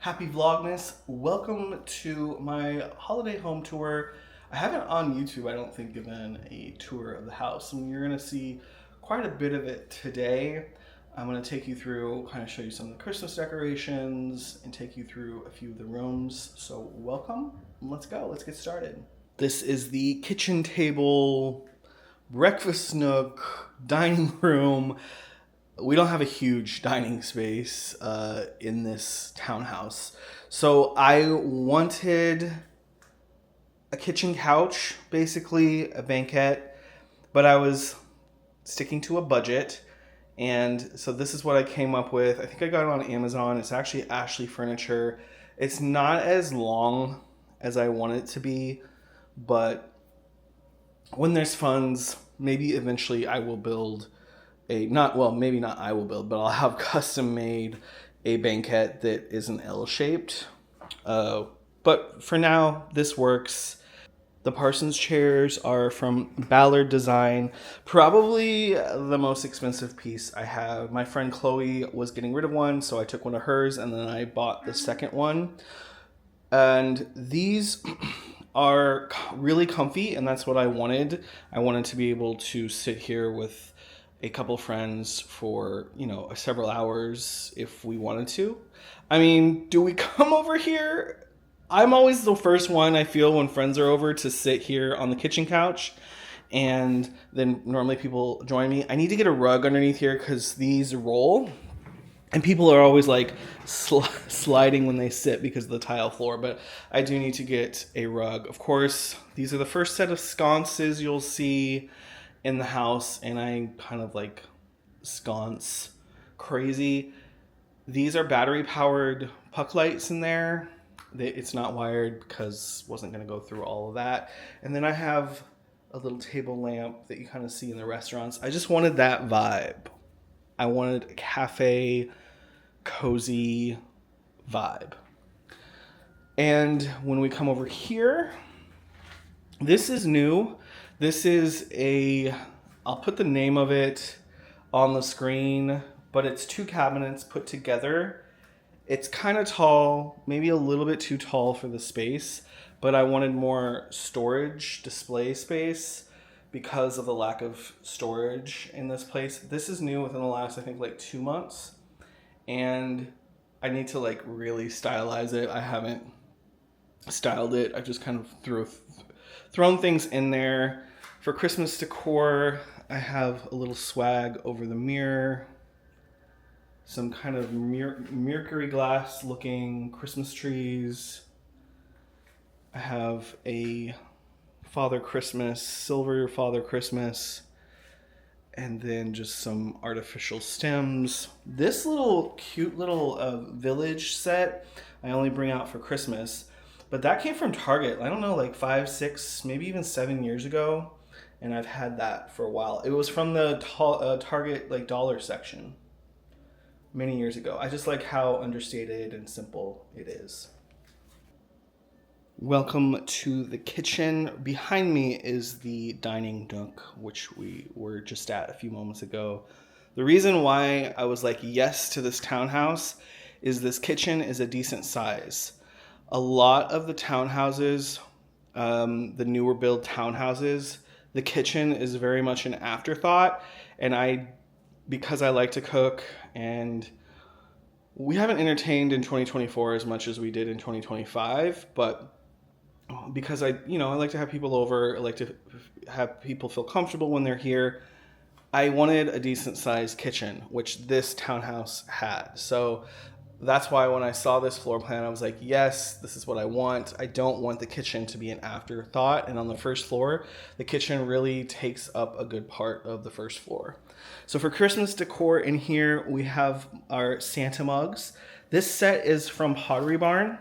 Happy Vlogmas. Welcome to my holiday home tour. I haven't on YouTube, I don't think, given a tour of the house, and you're gonna see quite a bit of it today. I'm gonna take you through, kind of show you some of the Christmas decorations and take you through a few of the rooms. So welcome, let's go, let's get started. This is the kitchen table, breakfast nook, dining room. We don't have a huge dining space in this townhouse. So I wanted a kitchen couch, basically a banquette, but I was sticking to a budget. And so this is what I came up with. I think I got it on Amazon. It's actually Ashley Furniture. It's not as long as I want it to be, but when there's funds, maybe eventually I will build maybe not I will build, but I'll have custom made a banquette that isn't L-shaped. But for now, this works. The Parsons chairs are from Ballard Design. Probably the most expensive piece I have. My friend Chloe was getting rid of one, so I took one of hers and then I bought the second one. And these are really comfy, and that's what I wanted. I wanted to be able to sit here with a couple friends for, several hours if we wanted to. I mean, do we come over here? I'm always the first one, I feel, when friends are over to sit here on the kitchen couch. And then normally people join me. I need to get a rug underneath here because these roll. And people are always like sliding when they sit because of the tile floor. But I do need to get a rug. Of course, these are the first set of sconces you'll see in the house, and I kind of like sconce crazy. These are battery powered puck lights in there. It's not wired because wasn't going to go through all of that. And then I have a little table lamp that you kind of see in the restaurants. I just wanted that vibe. I wanted a cafe, cozy vibe. And when we come over here, this is new. This is I'll put the name of it on the screen, but it's two cabinets put together. It's kind of tall, maybe a little bit too tall for the space, but I wanted more storage, display space because of the lack of storage in this place. This is new within the last, I think, like 2 months, and I need to like really stylize it. I haven't styled it. I've just kind of thrown things in there. For Christmas decor, I have a little swag over the mirror, some kind of mercury glass looking Christmas trees. I have a Father Christmas, silver Father Christmas, and then just some artificial stems. This cute little village set I only bring out for Christmas, but that came from Target. I don't know, like 5, 6, maybe even 7 years ago. And I've had that for a while. It was from the Target like dollar section many years ago. I just like how understated and simple it is. Welcome to the kitchen. Behind me is the dining nook, which we were just at a few moments ago. The reason why I was like yes to this townhouse is this kitchen is a decent size. A lot of the townhouses, the newer build townhouses, the kitchen is very much an afterthought, and because I like to cook, and we haven't entertained in 2024 as much as we did in 2025, but because I like to have people over, I like to have people feel comfortable when they're here, I wanted a decent sized kitchen, which this townhouse had. So that's why when I saw this floor plan, I was like, yes, this is what I want. I don't want the kitchen to be an afterthought. And on the first floor, the kitchen really takes up a good part of the first floor. So for Christmas decor in here, we have our Santa mugs. This set is from Pottery Barn.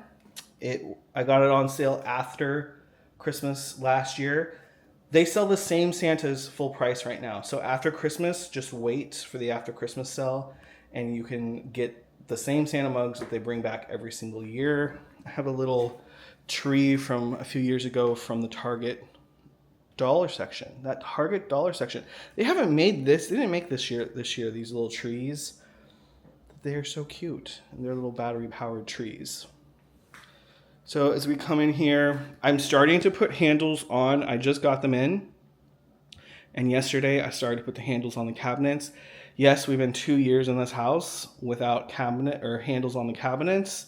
I got it on sale after Christmas last year. They sell the same Santas full price right now. So after Christmas, just wait for the after Christmas sale and you can get the same Santa mugs that they bring back every single year. I have a little tree from a few years ago from the Target dollar section. That Target dollar section. They haven't made this. They didn't make this year, these little trees. they're so cute. And they're little battery powered trees. So as we come in here, I'm starting to put handles on. I just got them in. And yesterday I started to put the handles on the cabinets. Yes, we've been 2 years in this house without cabinet or handles on the cabinets.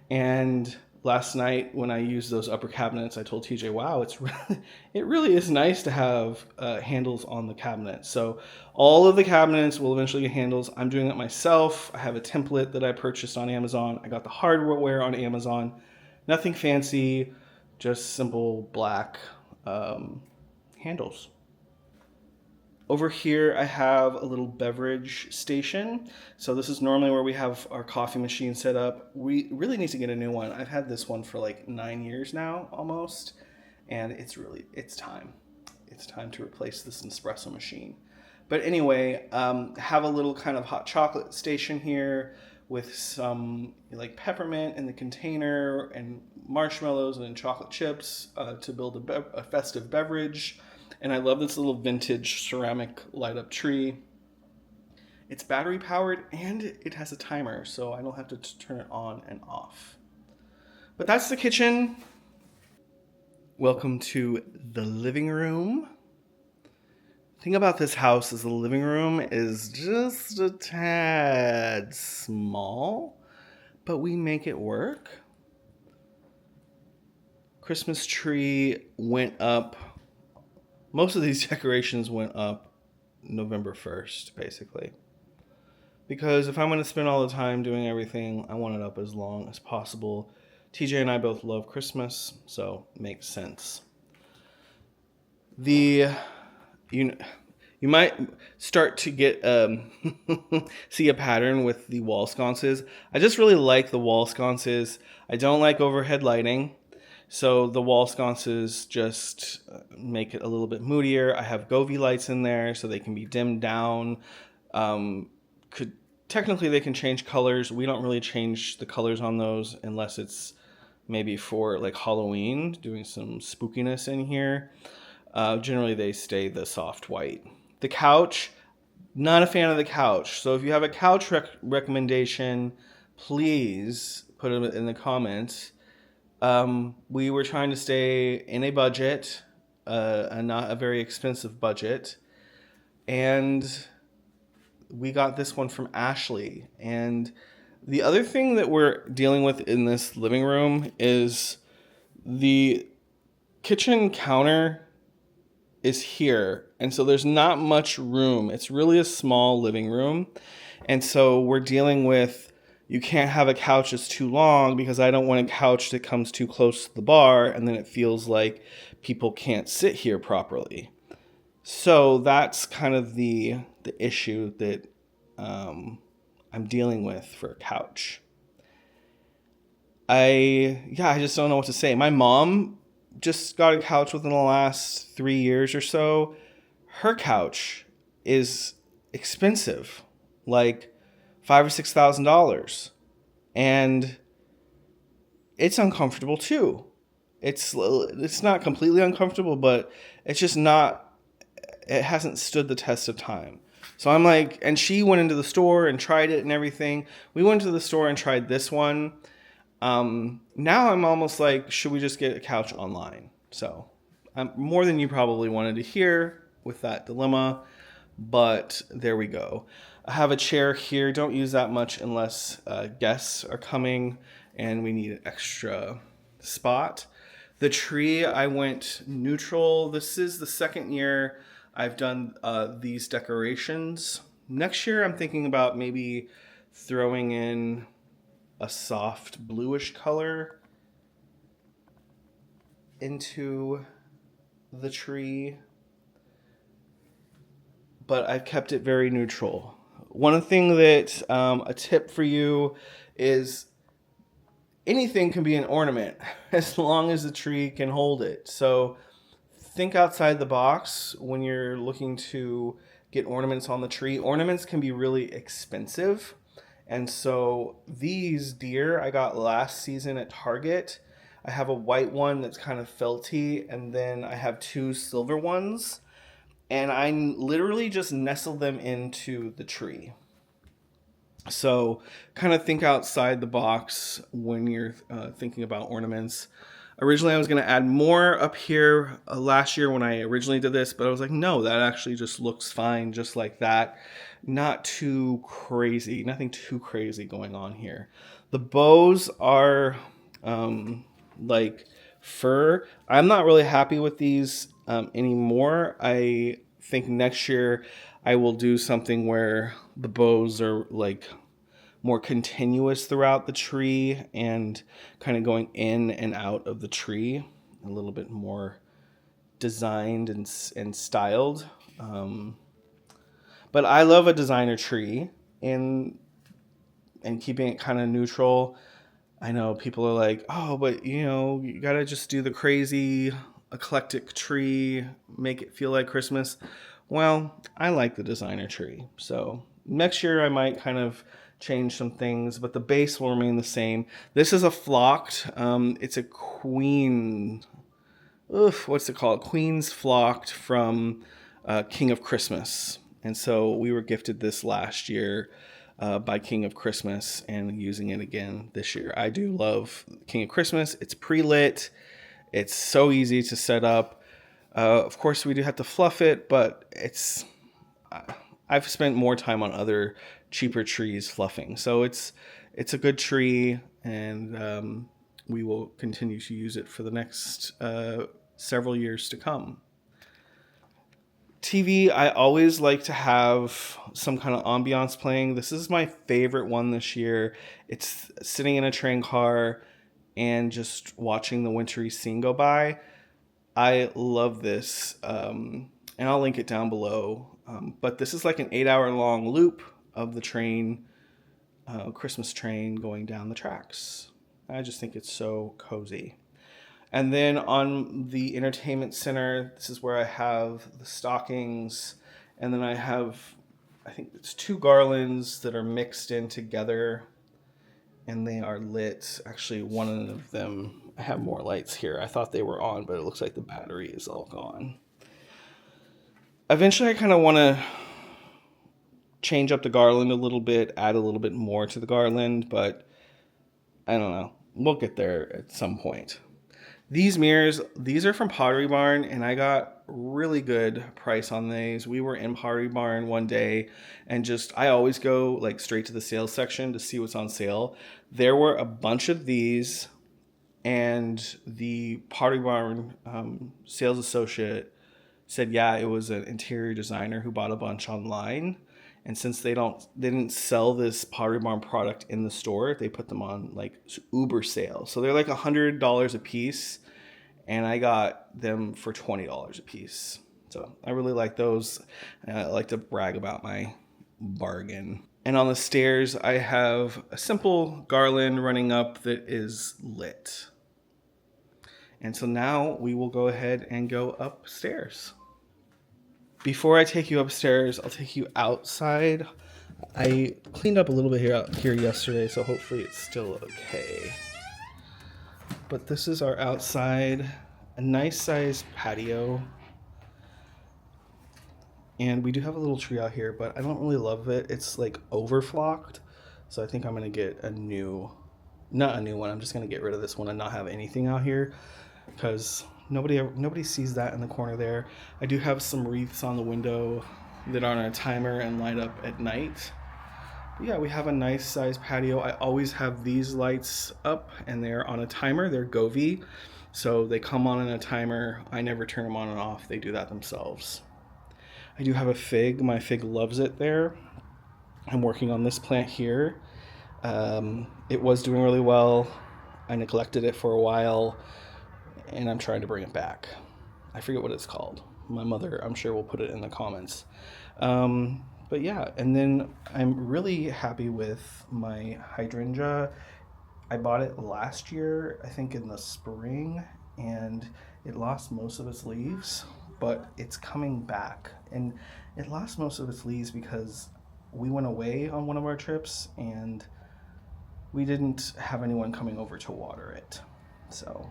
And last night when I used those upper cabinets, I told TJ, wow, it really is nice to have handles on the cabinets. So all of the cabinets will eventually get handles. I'm doing it myself. I have a template that I purchased on Amazon. I got the hardware on Amazon. Nothing fancy, just simple black handles. Over here, I have a little beverage station. So this is normally where we have our coffee machine set up. We really need to get a new one. I've had this one for like 9 years now, almost. And it's time. It's time to replace this espresso machine. But anyway, have a little kind of hot chocolate station here with some like peppermint in the container and marshmallows and chocolate chips to build a festive beverage. And I love this little vintage ceramic light up tree. It's battery powered and it has a timer, so I don't have to turn it on and off. But that's the kitchen. Welcome to the living room. The thing about this house is the living room is just a tad small, but we make it work. Christmas tree went up. Most of these decorations went up November 1st, basically. Because if I'm going to spend all the time doing everything, I want it up as long as possible. TJ and I both love Christmas, so it makes sense. You might start to get see a pattern with the wall sconces. I just really like the wall sconces. I don't like overhead lighting. So the wall sconces just make it a little bit moodier. I have Govee lights in there so they can be dimmed down. Technically they can change colors. We don't really change the colors on those unless it's maybe for like Halloween, doing some spookiness in here. Generally they stay the soft white. The couch, not a fan of the couch. So if you have a couch recommendation, please put it in the comments. We were trying to stay in a budget, and not a very expensive budget. And we got this one from Ashley. And the other thing that we're dealing with in this living room is the kitchen counter is here. And so there's not much room. It's really a small living room. And so we're dealing with, you can't have a couch that's too long because I don't want a couch that comes too close to the bar and then it feels like people can't sit here properly. So that's kind of the issue that I'm dealing with for a couch. I just don't know what to say. My mom just got a couch within the last 3 years or so. Her couch is expensive, like $5,000 or $6,000, and it's uncomfortable too. It's not completely uncomfortable, but it's just not. It hasn't stood the test of time. So I'm like, and she went into the store and tried it and everything. We went to the store and tried this one. Now I'm almost like, should we just get a couch online? So I'm more than you probably wanted to hear with that dilemma, but there we go. I have a chair here. Don't use that much unless guests are coming and we need an extra spot. The tree, I went neutral. This is the second year I've done these decorations. Next year I'm thinking about maybe throwing in a soft bluish color into the tree, but I've kept it very neutral. One thing that a tip for you is anything can be an ornament as long as the tree can hold it. So think outside the box when you're looking to get ornaments on the tree. Ornaments can be really expensive. And so these deer I got last season at Target. I have a white one that's kind of felty, and then I have 2 silver ones. And I literally just nestled them into the tree. So kind of think outside the box when you're thinking about ornaments. Originally, I was going to add more up here last year when I originally did this, but I was like, no, that actually just looks fine just like that. Not too crazy, nothing too crazy going on here. The bows are like fur. I'm not really happy with these anymore. I think next year I will do something where the bows are like more continuous throughout the tree and kind of going in and out of the tree, a little bit more designed and styled. But I love a designer tree, and keeping it kind of neutral. I know people are like, oh, but you gotta just do the crazy eclectic tree, make it feel like Christmas. Well, I like the designer tree. So next year I might kind of change some things, but the base will remain the same. This is a flocked, it's a queen, what's it called? Queen's flocked from King of Christmas. And so we were gifted this last year by King of Christmas and using it again this year. I do love King of Christmas. It's pre-lit. It's so easy to set up. Of course, we do have to fluff it, but I've spent more time on other cheaper trees fluffing. So it's a good tree, and we will continue to use it for the next several years to come. TV, I always like to have some kind of ambiance playing. This is my favorite one this year. It's sitting in a train car and just watching the wintry scene go by. I love this, and I'll link it down below. But this is like an 8-hour long loop of the train, Christmas train going down the tracks. I just think it's so cozy. And then on the entertainment center, this is where I have the stockings. And then I have, I think it's 2 garlands that are mixed in together. And they are lit. Actually, one of them, I have more lights here. I thought they were on, but it looks like the battery is all gone. Eventually, I kind of want to change up the garland a little bit, add a little bit more to the garland, but I don't know. We'll get there at some point. These mirrors, these are from Pottery Barn, and I got really good price on these. We were in Pottery Barn one day, and I always go like straight to the sales section to see what's on sale. There were a bunch of these, and the Pottery Barn sales associate said, yeah, it was an interior designer who bought a bunch online. And since they didn't sell this Pottery Barn product in the store, they put them on like Uber sale. So they're like $100 a piece, and I got them for $20 a piece. So I really like those. I like to brag about my bargain. And on the stairs, I have a simple garland running up that is lit. And so now we will go ahead and go upstairs. Before I take you upstairs, I'll take you outside. I cleaned up a little bit here yesterday, so hopefully it's still okay. But this is our outside, a nice sized patio. And we do have a little tree out here, but I don't really love it. It's like overflocked. So I think I'm going to get not a new one. I'm just going to get rid of this one and not have anything out here, because nobody sees that in the corner there. I do have some wreaths on the window that are on a timer and light up at night. But yeah, we have a nice size patio. I always have these lights up, and they're on a timer. They're Govee, so they come on a timer. I never turn them on and off. They do that themselves. I do have a fig. My fig loves it there. I'm working on this plant here. It was doing really well. I neglected it for a while, and I'm trying to bring it back. I forget what it's called. My mother, I'm sure, will put it in the comments. But yeah, and then I'm really happy with my hydrangea. I bought it last year, I think in the spring, and it lost most of its leaves, but it's coming back. And it lost most of its leaves because we went away on one of our trips, and we didn't have anyone coming over to water it. So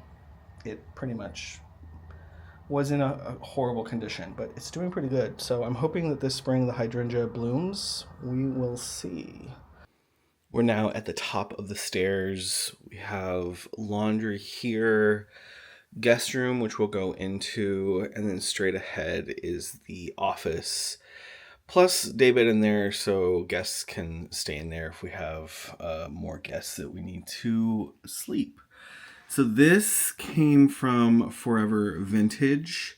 it pretty much was in a horrible condition, but it's doing pretty good. So I'm hoping that this spring the hydrangea blooms. We will see. We're now at the top of the stairs. We have laundry here, guest room, which we'll go into, and then straight ahead is the office. Plus, David in there, so guests can stay in there if we have more guests that we need to sleep. So this came from Forever Vintage,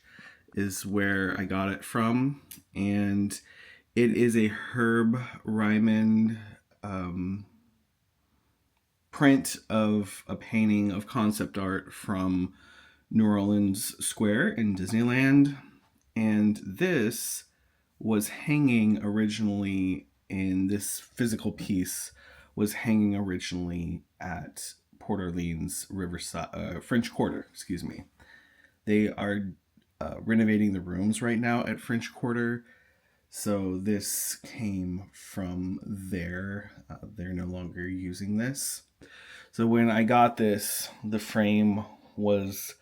is where I got it from, and it is a Herb Ryman print of a painting of concept art from New Orleans Square in Disneyland. And this was hanging originally in this physical piece was hanging originally at Port Orleans Riverside French Quarter, excuse me. They are renovating the rooms right now at French Quarter, so this came from there. They're no longer using this. So when I got this, the frame was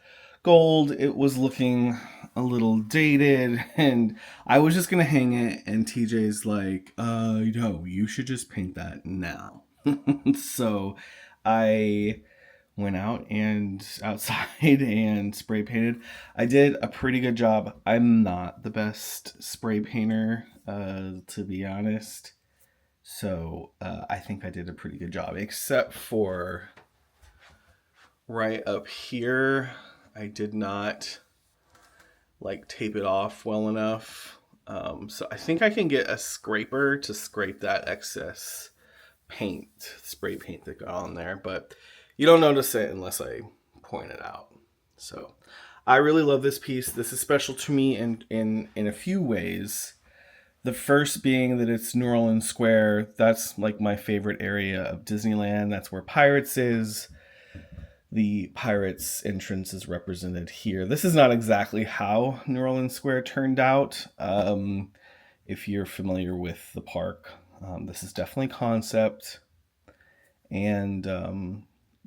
gold. It was looking a little dated, and I was just gonna hang it, and TJ's like, no, you should just paint that now. So I went out and outside and spray painted. I did a pretty good job. I'm not the best spray painter, to be honest. So I think I did a pretty good job, except for right up here. I did not like tape it off well enough. So I think I can get a scraper to scrape that excess paint, spray paint that got on there, but you don't notice it unless I point it out. So I really love this piece. This is special to me in a few ways. The first being that it's New Orleans Square. That's like my favorite area of Disneyland. That's where Pirates is. The Pirates entrance is represented here. This is not exactly how New Orleans Square turned out. If you're familiar with the park, this is definitely concept. And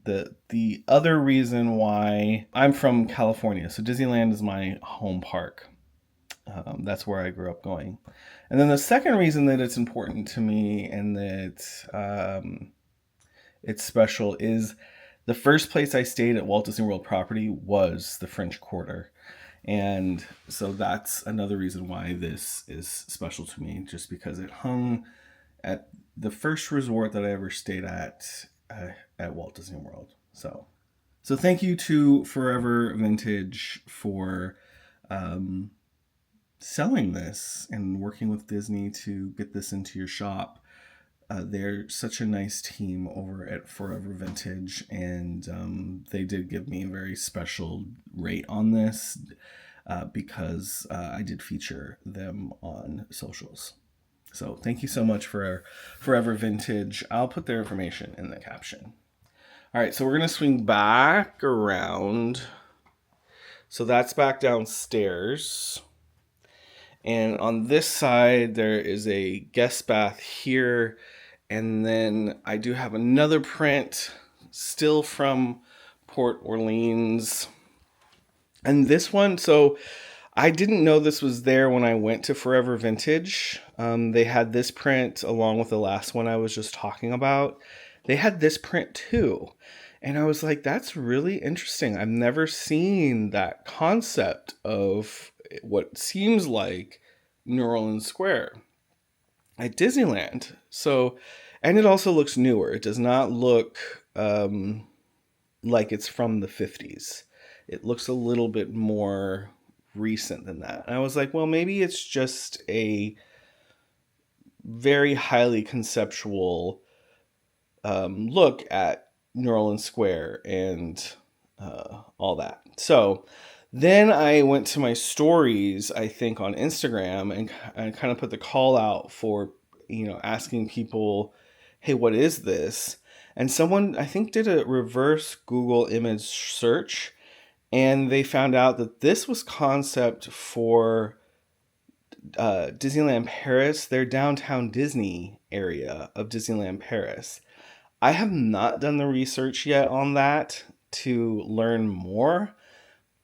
the other reason why I'm from California, so Disneyland is my home park. That's where I grew up going. And then the second reason that it's important to me and that it's special is the first place I stayed at Walt Disney World property was the French Quarter. And so that's another reason why this is special to me, just because it hung at the first resort that I ever stayed at Walt Disney World. So thank you to Forever Vintage for selling this and working with Disney to get this into your shop. They're such a nice team over at Forever Vintage, and they did give me a very special rate on this because I did feature them on socials. So thank you so much for Forever Vintage. I'll put their information in the caption. All right, so we're going to swing back around. So that's back downstairs. And on this side, there is a guest bath here. And then I do have another print still from Port Orleans. And this one, so I didn't know this was there when I went to Forever Vintage. They had this print along with the last one I was just talking about. They had this print too. And I was like, that's really interesting. I've never seen that concept of what seems like New Orleans Square at Disneyland. So, and it also looks newer. It does not look like it's from the 50s. It looks a little bit more recent than that. And I was like, well, maybe it's just a very highly conceptual look at New Orleans Square and all that. So then I went to my stories, I think, on Instagram and kind of put the call out for, asking people, hey, what is this? And someone, I think, did a reverse Google image search, and they found out that this was concept for Disneyland Paris, their downtown Disney area of Disneyland Paris. I have not done the research yet on that to learn more,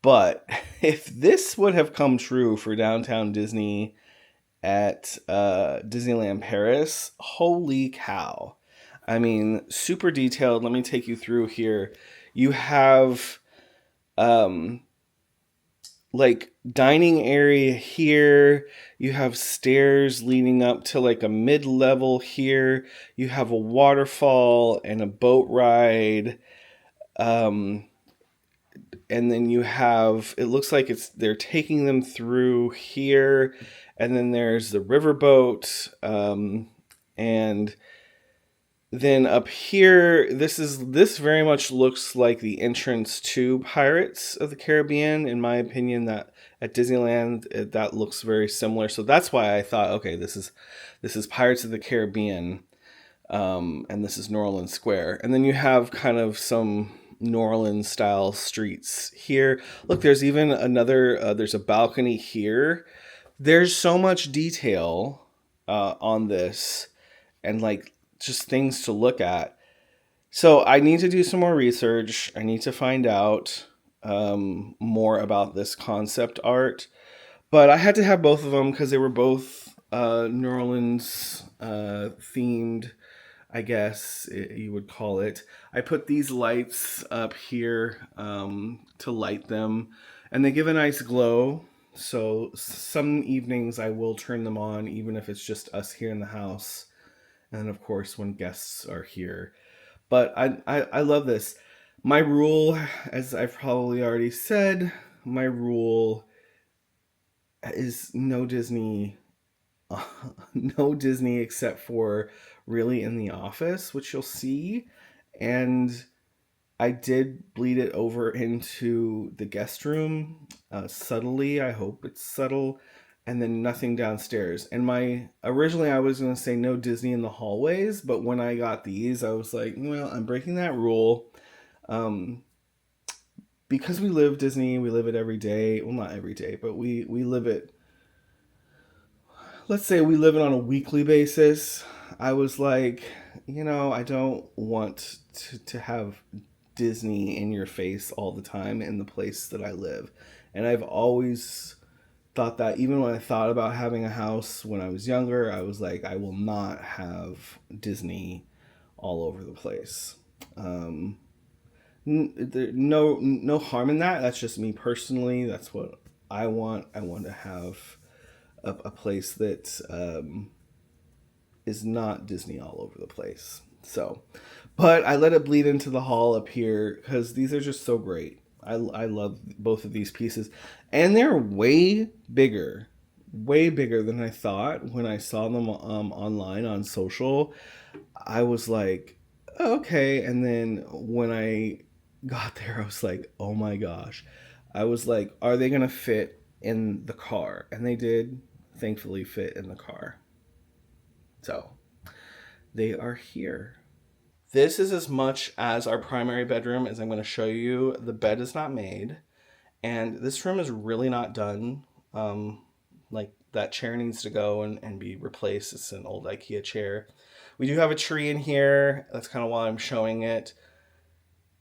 but if this would have come true for downtown Disney at Disneyland Paris, holy cow. I mean, super detailed. Let me take you through here. You have um like dining area here. You have stairs leading up to like a mid-level here. You have a waterfall and a boat ride. Um and then you have, it looks like it's they're taking them through here, and then there's the riverboat, and then up here, this very much looks like the entrance to Pirates of the Caribbean. In my opinion, that at Disneyland, that looks very similar. So that's why I thought, okay, this is Pirates of the Caribbean, and this is New Orleans Square. And then you have kind of some New Orleans style streets here. Look, there's even another. There's a balcony here. There's so much detail on this, and like just things to look at. So I need to do some more research. I need to find out more about this concept art. But I had to have both of them because they were both New Orleans themed, I guess you would call it. I put these lights up here to light them, and they give a nice glow. So some evenings I will turn them on, even if it's just us here in the house, and of course when guests are here. But I love this. My rule, as I've probably already said, my rule is no Disney, no Disney except for really in the office, which you'll see. And I did bleed it over into the guest room subtly. I hope it's subtle. And then nothing downstairs. And my originally I was going to say no Disney in the hallways, but when I got these, I was like, well, I'm breaking that rule. Um, because we live Disney, we live it every day. Well, not every day, but we live it, let's say we live it on a weekly basis. I was like, I don't want to have Disney in your face all the time in the place that I live. And I've always thought that, even when I thought about having a house when I was younger, I was like, I will not have Disney all over the place. No harm in that. That's just me personally. That's what I want. I want to have a place that is not Disney all over the place. So, but I let it bleed into the hall up here because these are just so great. I love both of these pieces, and they're way bigger than I thought when I saw them online on social. I was like, okay, and then when I got there, I was like, oh my gosh. I was like, are they gonna fit in the car? And they did, thankfully, fit in the car. So they are here. This is as much as our primary bedroom as I'm going to show you. The bed is not made, and this room is really not done. Like that chair needs to go and be replaced. It's an old IKEA chair. We do have a tree in here. That's kind of why I'm showing it.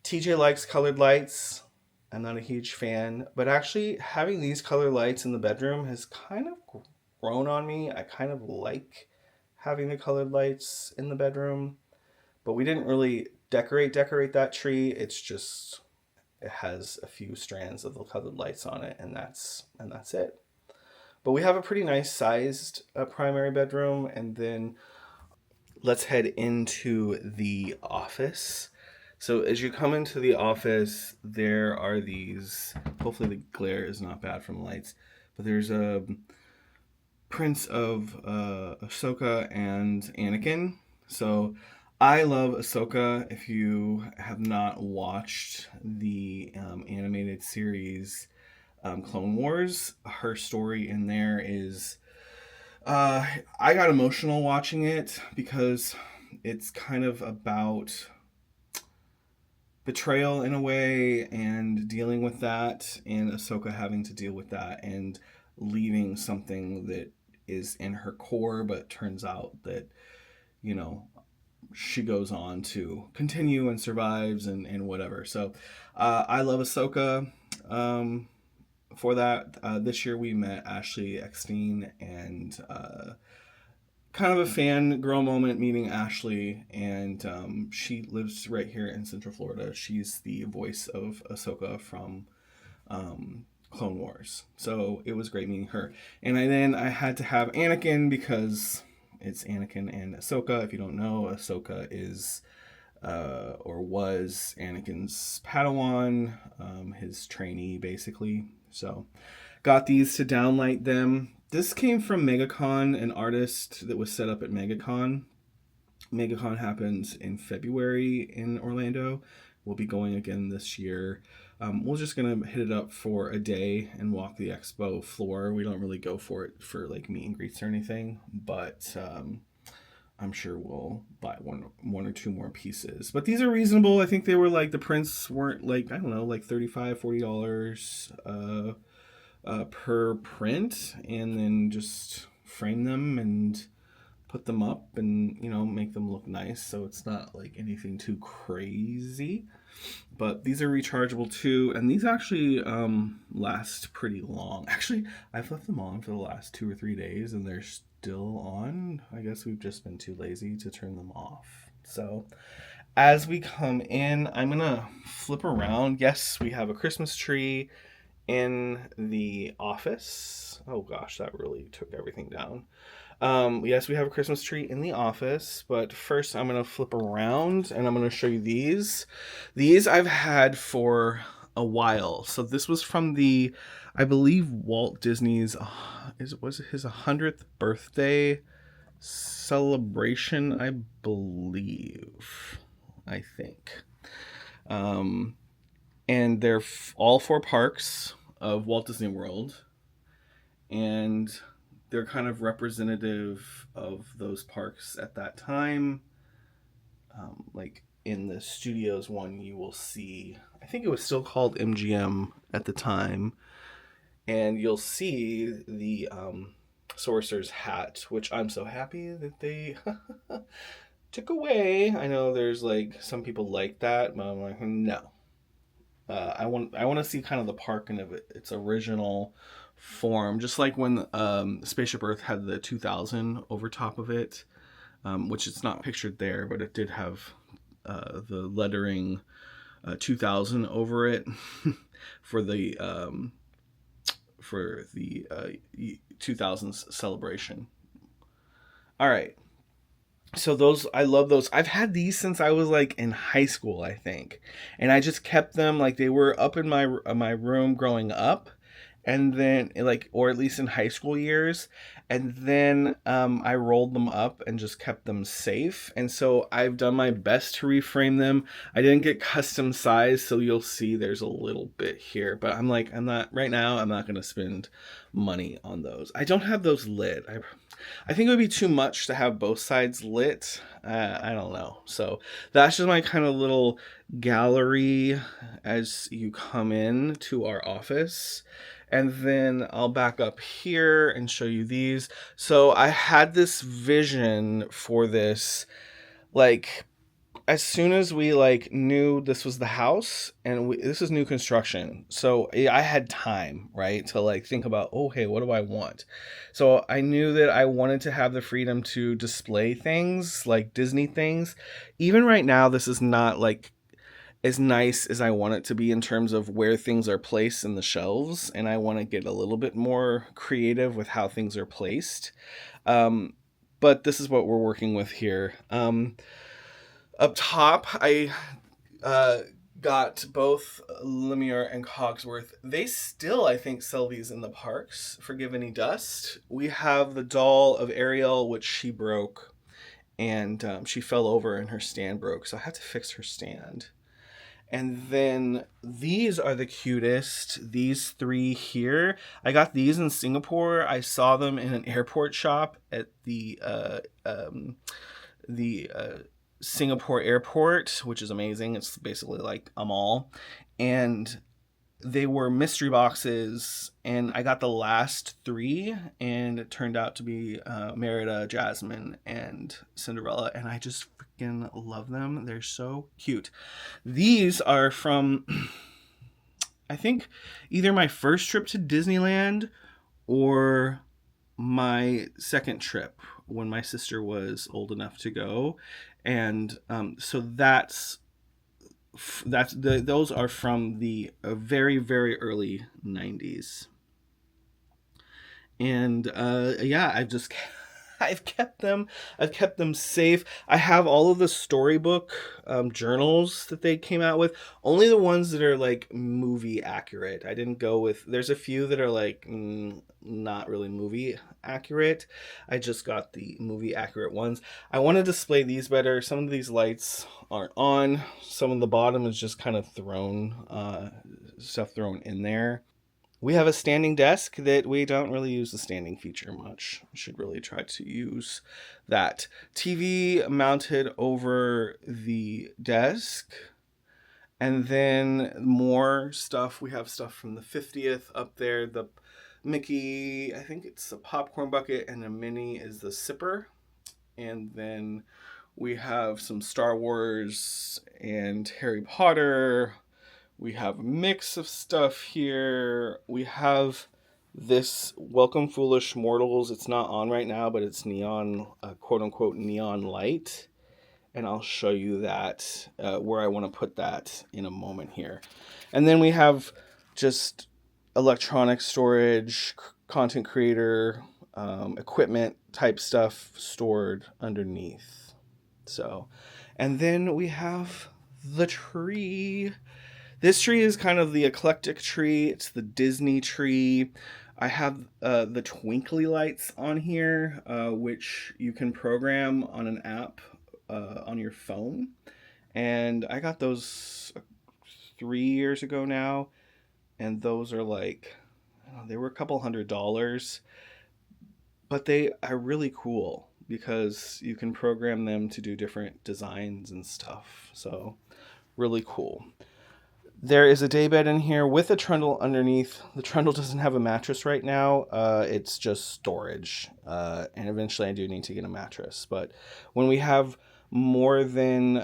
TJ likes colored lights. I'm not a huge fan, but actually having these color lights in the bedroom has kind of grown on me. I kind of like having the colored lights in the bedroom, but we didn't really decorate that tree. It's just it has a few strands of the colored lights on it, and that's it. But we have a pretty nice sized primary bedroom, and then let's head into the office. So as you come into the office, there are these. Hopefully the glare is not bad from lights, but there's a prints of Ahsoka and Anakin. So I love Ahsoka. If you have not watched the animated series Clone Wars, her story in there is. I got emotional watching it because it's kind of about betrayal in a way and dealing with that, and Ahsoka having to deal with that and leaving something that is in her core, but turns out that, you know, she goes on to continue and survives and whatever. So I love Ahsoka. For that, this year we met Ashley Eckstein and kind of a fangirl moment meeting Ashley, and she lives right here in Central Florida. She's the voice of Ahsoka from Clone Wars, so it was great meeting her. And I had to have Anakin because it's Anakin and Ahsoka. If you don't know, Ahsoka is or was Anakin's Padawan, his trainee basically. So got these to downlight them. This came from MegaCon, an artist that was set up at MegaCon. MegaCon happens in February in Orlando. We'll be going again this year. We're just gonna hit it up for a day and walk the expo floor. We don't really go for it for like meet and greets or anything, but I'm sure we'll buy one or two more pieces. But these are reasonable. I think they were like the prints weren't like, I don't know, like $35-$40 per print, and then just frame them and put them up and make them look nice, so it's not like anything too crazy. But these are rechargeable too, and these actually last pretty long. Actually, I've left them on for the last 2 or 3 days and they're still on. I guess we've just been too lazy to turn them off. So as we come in, I'm gonna flip around. Yes, we have a Christmas tree in the office. Oh gosh, that really took everything down. Yes, we have a Christmas tree in the office, but first I'm going to flip around and I'm going to show you these. These I've had for a while. So this was from the, I believe, Walt Disney's, was it his 100th birthday celebration, I believe, I think. And they're all 4 parks of Walt Disney World. And they're kind of representative of those parks at that time. Like in the Studios one, you will see, I think it was still called MGM at the time, and you'll see the Sorcerer's hat, which I'm so happy that they took away. I know there's like some people like that, but I'm like, no. I want to see kind of the park in its original form, just like when Spaceship Earth had the 2000 over top of it, which it's not pictured there, but it did have the lettering 2000 over it for the 2000s celebration. All right. So those, I love those. I've had these since I was like in high school, I think, and I just kept them like they were up in my room growing up, and then like, or at least in high school years, and then I rolled them up and just kept them safe. And so I've done my best to reframe them. I didn't get custom size, so you'll see there's a little bit here, but I'm not right now. I'm not gonna spend money on those. I don't have those lit. I think it would be too much to have both sides lit. I don't know. So that's just my kind of little gallery as you come in to our office. And then I'll back up here and show you these. So I had this vision for this, like, as soon as we like knew this was the house and this is new construction, so I had time, right, to like think about, okay, what do I want? So I knew that I wanted to have the freedom to display things like Disney things. Even right now, this is not like as nice as I want it to be in terms of where things are placed in the shelves, and I want to get a little bit more creative with how things are placed. But this is what we're working with here. Up top, I got both Lumiere and Cogsworth. They still, I think, sell these in the parks. Forgive any dust. We have the doll of Ariel, which she broke, and she fell over and her stand broke, so I had to fix her stand. And then these are the cutest. These 3 here. I got these in Singapore. I saw them in an airport shop at the Singapore airport, which is amazing. It's basically like a mall. And they were mystery boxes, and I got the last 3, and it turned out to be Merida, Jasmine, and Cinderella, and I just freaking love them. They're so cute. These are from, I think, either my first trip to Disneyland or my second trip, when my sister was old enough to go, and so those are from the very very early 90s. And yeah, I've kept them. I've kept them safe. I have all of the storybook journals that they came out with. Only the ones that are like movie accurate. I didn't go with. There's a few that are like not really movie accurate. I just got the movie accurate ones. I want to display these better. Some of these lights aren't on. Some of the bottom is just kind of stuff thrown in there. We have a standing desk that we don't really use the standing feature much. Should really try to use that. TV mounted over the desk. And then more stuff. We have stuff from the 50th up there. The Mickey, I think it's a popcorn bucket, and a mini is the sipper. And then we have some Star Wars and Harry Potter. We have a mix of stuff here. We have this Welcome Foolish Mortals. It's not on right now, but it's neon, quote unquote, neon light. And I'll show you that, where I want to put that in a moment here. And then we have just electronic storage, content creator, equipment type stuff stored underneath. So, and then we have the tree. This tree is kind of the eclectic tree. It's the Disney tree. I have the twinkly lights on here, which you can program on an app on your phone. And I got those 3 years ago now. And those are like, I don't know, they were a couple $100. But they are really cool because you can program them to do different designs and stuff. So really cool. There is a daybed in here with a trundle underneath. The trundle doesn't have a mattress right now. It's just storage. And eventually I do need to get a mattress. But when we have more than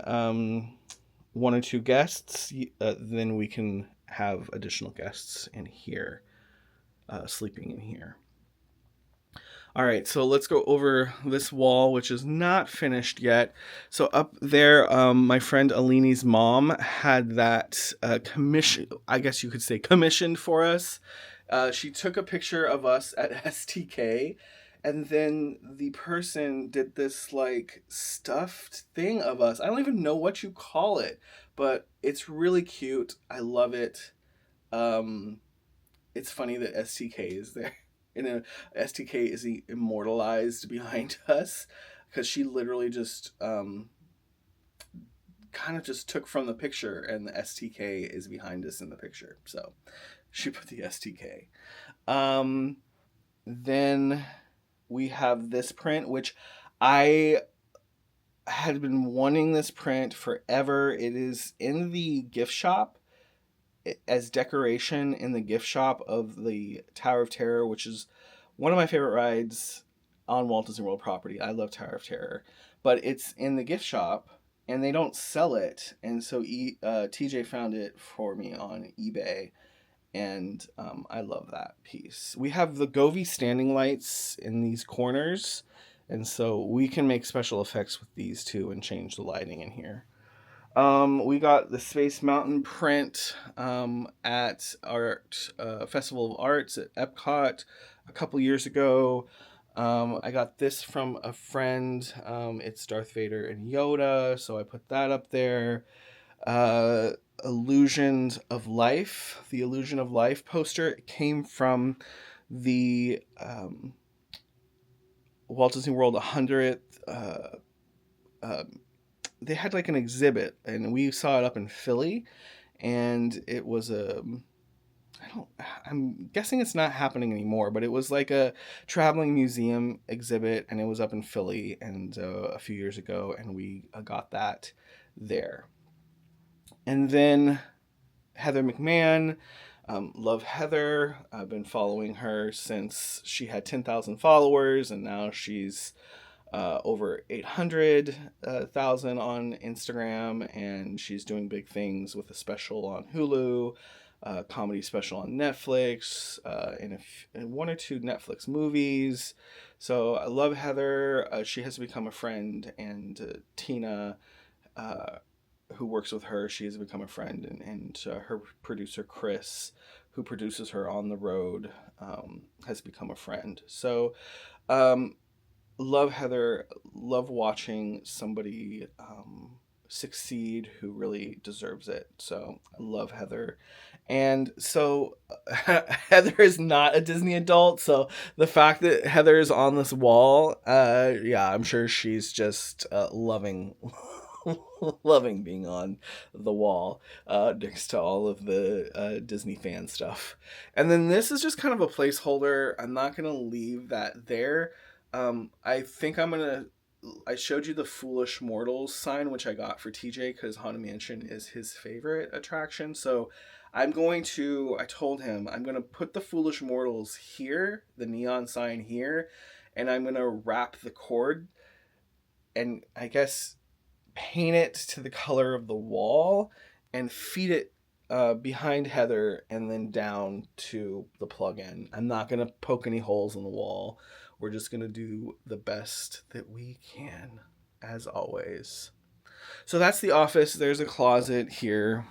one or two guests, then we can have additional guests in here, sleeping in here. All right, so let's go over this wall, which is not finished yet. So up there, my friend Alini's mom had that commission, I guess you could say commissioned for us. She took a picture of us at STK, and then the person did this like stuffed thing of us. I don't even know what you call it, but it's really cute. I love it. It's funny that STK is there. STK is immortalized behind us because she literally just kind of just took from the picture, and the STK is behind us in the picture. So she put the STK. Then we have this print, which I had been wanting this print forever. It is in the gift shop as decoration in the gift shop of the Tower of Terror, which is one of my favorite rides on Walt Disney World property. I love Tower of Terror, but it's in the gift shop and they don't sell it. And so TJ found it for me on eBay, and I love that piece. We have the Govee standing lights in these corners, and so we can make special effects with these too and change the lighting in here. We got the Space Mountain print at Art Festival of Arts at Epcot a couple years ago. I got this from a friend. It's Darth Vader and Yoda, so I put that up there. Illusions of Life. The Illusion of Life poster came from the Walt Disney World 100th. They had like an exhibit, and we saw it up in Philly, and it was I'm guessing it's not happening anymore, but it was like a traveling museum exhibit, and it was up in Philly and a few years ago, and we got that there. And then Heather McMahon, love Heather. I've been following her since she had 10,000 followers, and now she's over 800,000 on Instagram, and she's doing big things with a special on Hulu. comedy special on Netflix, and one or two Netflix movies. So I love Heather. She has become a friend, and Tina, uh, who works with her, she has become a friend, and her producer Chris, who produces her on the road, has become a friend. So um, love Heather. Love watching somebody succeed who really deserves it. So I love Heather. And so Heather is not a Disney adult. So the fact that Heather is on this wall, yeah, I'm sure she's just loving. Loving being on the wall next to all of the Disney fan stuff. And then this is just kind of a placeholder. I'm not going to leave that there. I think I'm gonna. I showed you the Foolish Mortals sign, which I got for TJ because Haunted Mansion is his favorite attraction. So I'm going to. I told him I'm gonna put the Foolish Mortals here, the neon sign here, and I'm gonna wrap the cord and I guess paint it to the color of the wall and feed it behind Heather and then down to the plug-in. I'm not going to poke any holes in the wall. We're just going to do the best that we can, as always. So that's the office. There's a closet here.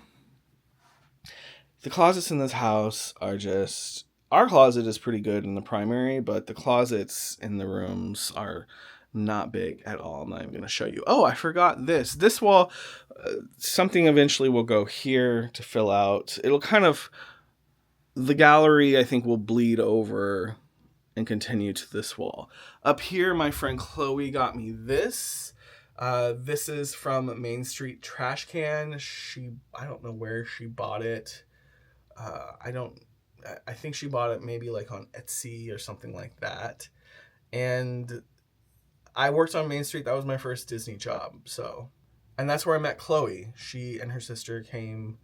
The closets in this house are just... Our closet is pretty good in the primary, but the closets in the rooms are not big at all. I'm not even going to show you. Oh, I forgot this. This wall, something eventually will go here to fill out. It'll kind of... The gallery, I think, will bleed over and continue to this wall. Up here, my friend Chloe got me this. This is from Main Street Trash Can. I don't know where she bought it. I think she bought it maybe like on Etsy or something like that. And I worked on Main Street. That was my first Disney job. So, and that's where I met Chloe. She and her sister came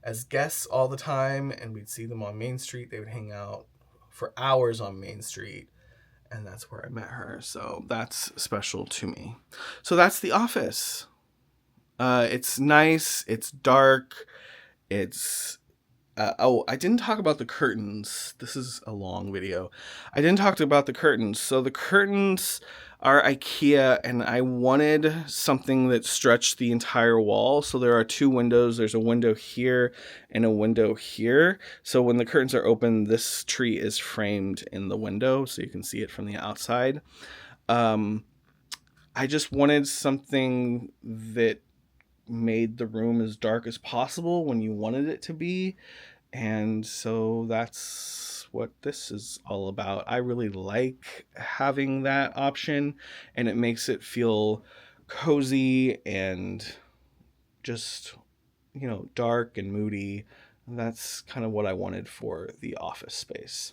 as guests all the time, and we'd see them on Main Street. They would hang out for hours on Main Street, and that's where I met her. So that's special to me. So that's the office. It's nice. It's dark. It's I didn't talk about the curtains. This is a long video. I didn't talk about the curtains. So the curtains are IKEA, and I wanted something that stretched the entire wall. So there are two windows. There's a window here and a window here. So when the curtains are open, this tree is framed in the window, so you can see it from the outside. I just wanted something that made the room as dark as possible when you wanted it to be. And so that's what this is all about. I really like having that option, and it makes it feel cozy and just, dark and moody. That's kind of what I wanted for the office space.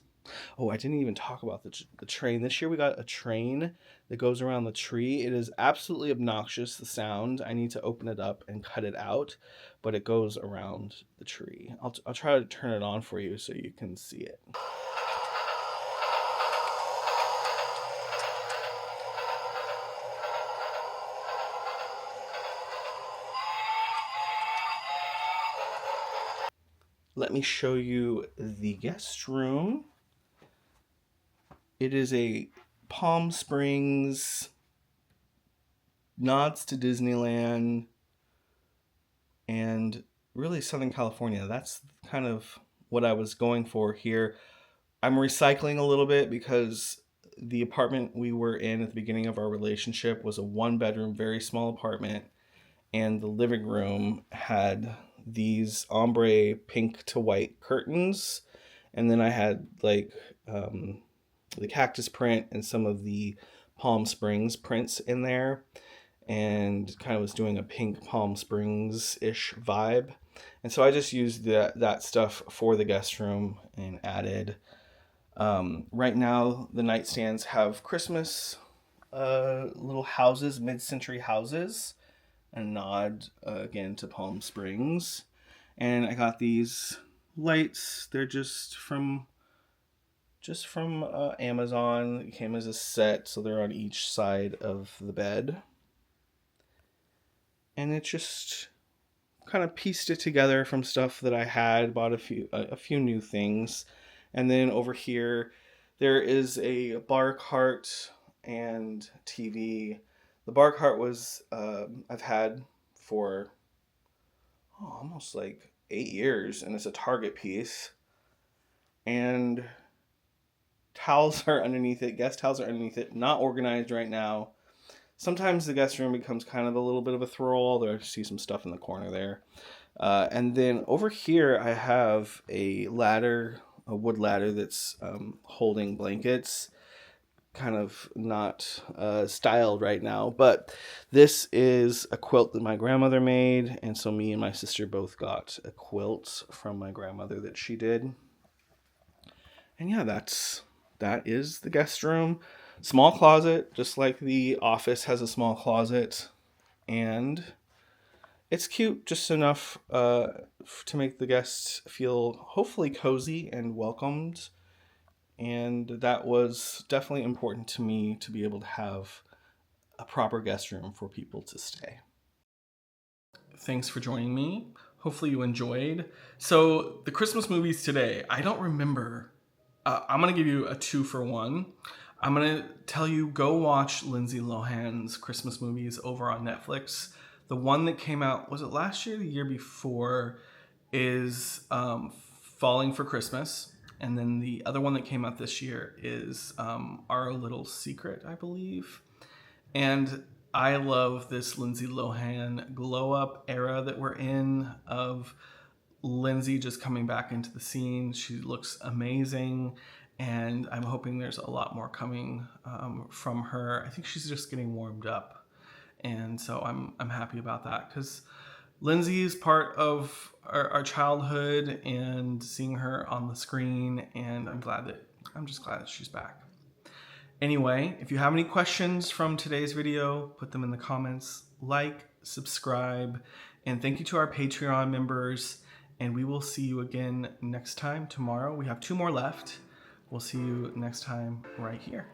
Oh, I didn't even talk about the train. This year we got a train that goes around the tree. It is absolutely obnoxious, the sound. I need to open it up and cut it out, but it goes around the tree. I'll try to turn it on for you so you can see it. Let me show you the guest room. It is a Palm Springs, nods to Disneyland, and really Southern California. That's kind of what I was going for here. I'm recycling a little bit because the apartment we were in at the beginning of our relationship was a one-bedroom, very small apartment, and the living room had these ombre pink to white curtains, and then I had like the cactus print and some of the Palm Springs prints in there, and kind of was doing a pink Palm Springs-ish vibe. And so I just used that stuff for the guest room and added. Right now, the nightstands have Christmas little houses, mid-century houses, a nod again to Palm Springs. And I got these lights. They're just from Amazon. It came as a set, so they're on each side of the bed. And it's just kind of pieced it together from stuff that I had, bought a few new things. And then over here, there is a bar cart and TV. The bar cart was, I've had for almost like 8 years, and it's a Target piece. And towels are underneath it, guest towels are underneath it, not organized right now. Sometimes the guest room becomes kind of a little bit of a throw. There I see some stuff in the corner there. And then over here, I have a ladder, a wood ladder that's holding blankets. Kind of not styled right now, but this is a quilt that my grandmother made, and so me and my sister both got a quilt from my grandmother that she did. And yeah, that is the guest room. Small closet, just like the office has a small closet, and it's cute, just enough to make the guests feel hopefully cozy and welcomed. And that was definitely important to me, to be able to have a proper guest room for people to stay. Thanks for joining me. Hopefully you enjoyed. So the Christmas movies today, I don't remember. I'm going to give you a 2-for-1. I'm going to tell you, go watch Lindsay Lohan's Christmas movies over on Netflix. The one that came out, was it last year or the year before, is Falling for Christmas. And then the other one that came out this year is Our Little Secret, I believe. And I love this Lindsay Lohan glow up era that we're in, of Lindsay just coming back into the scene. She looks amazing, and I'm hoping there's a lot more coming from her. I think she's just getting warmed up, and so I'm happy about that, because Lindsay is part of our childhood, and seeing her on the screen, and I'm just glad that she's back. Anyway, if you have any questions from today's video, put them in the comments. Like, subscribe, and thank you to our Patreon members. And we will see you again next time tomorrow. We have 2 more left. We'll see you next time right here.